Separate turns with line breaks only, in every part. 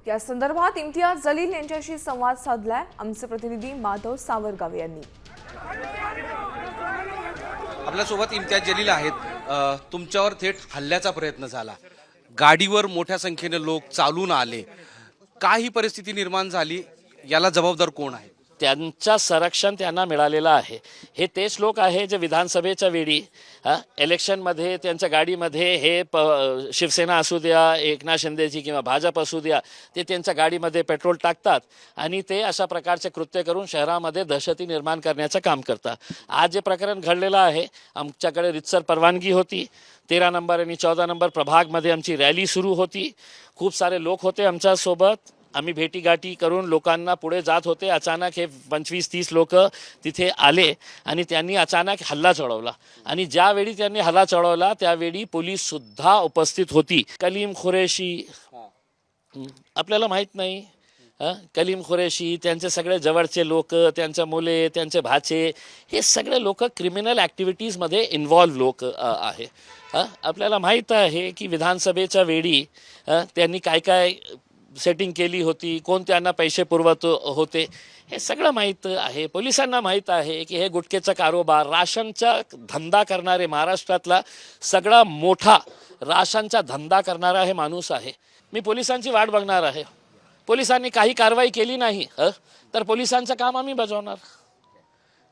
या संदर्भात इम्तियाज जलील यांच्याशी संवाद साधलाय आमचे प्रतिनिधी माधव सावरगावे यांनी।
आपल्यासोबत इम्तियाज जलील आहेत। तुमच्यावर थेट हल्ल्याचा प्रयत्न झाला, गाडीवर मोठ्या संख्येने लोक चालून आले, काही परिस्थिती निर्माण झाली, याला जबाबदार कोण आहे?
त्यांचा संरक्षण त्यांना मिळालेलं आहे। हे तेच लोक आहे जे विधानसभेच्या वेळी इलेक्शनमध्ये त्यांच्या गाडीमध्ये हे शिवसेना असू द्या, एकनाथ शिंदेची किंवा भाजप असू द्या, ते त्यांच्या गाडीमध्ये पेट्रोल टाकतात आणि ते अशा प्रकारचे कृत्य करून शहरामध्ये दहशती निर्माण करण्याचं काम करतात। आज जे प्रकरण घडलेलं आहे, आमच्याकडे रितसर परवानगी होती। 13 नंबर आणि 14 नंबर प्रभागमध्ये आमची रॅली सुरू होती। खूप सारे लोक होते आमच्यासोबत। आम्ही भेटीगाठी करून लोकांना पुढे जात होते। अचानक हे 25-30 लोक तिथे आले आणि त्यांनी अचानक हल्ला चढवला आणि ज्यावेळी त्यांनी हल्ला चढवला त्यावेळी पोलीस सुद्धा उपस्थित होती। कलीम खुरेशी आपल्याला माहीत नाही, कलीम खुरेशी त्यांचे सगळे जवळचे लोक, त्यांच्या मुले, त्यांचे भाचे, हे सगळे लोक क्रिमिनल ॲक्टिव्हिटीजमध्ये इन्व्हॉल्व लोक आहे। आपल्याला माहीत आहे की विधानसभेच्या वेळी त्यांनी काय काय सेटिंग केली होती, कोण त्यांना पैसे पुरवत होते, हे सगळं माहीत आहे। पोलिसांना माहीत आहे की हे गुटखेचा कारोबार, राशनचा धंदा करणारे, महाराष्ट्रातला सगळा मोठा राशनचा धंदा करणारा हे माणूस आहे। मी पोलिसांची वाट बघणार आहे। पोलिसांनी काही कारवाई केली नाही तर पोलिसांचं काम आम्ही बजावणार।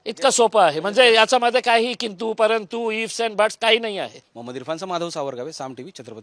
इतकं सोपं आहे, म्हणजे याच्यामध्ये काही किंतु परंतु इफ्स अँड बट्स काही नाही आहे।
मोहम्मद इरफानचा माधव सावरगावे, साम टीव्ही, छत्रपती।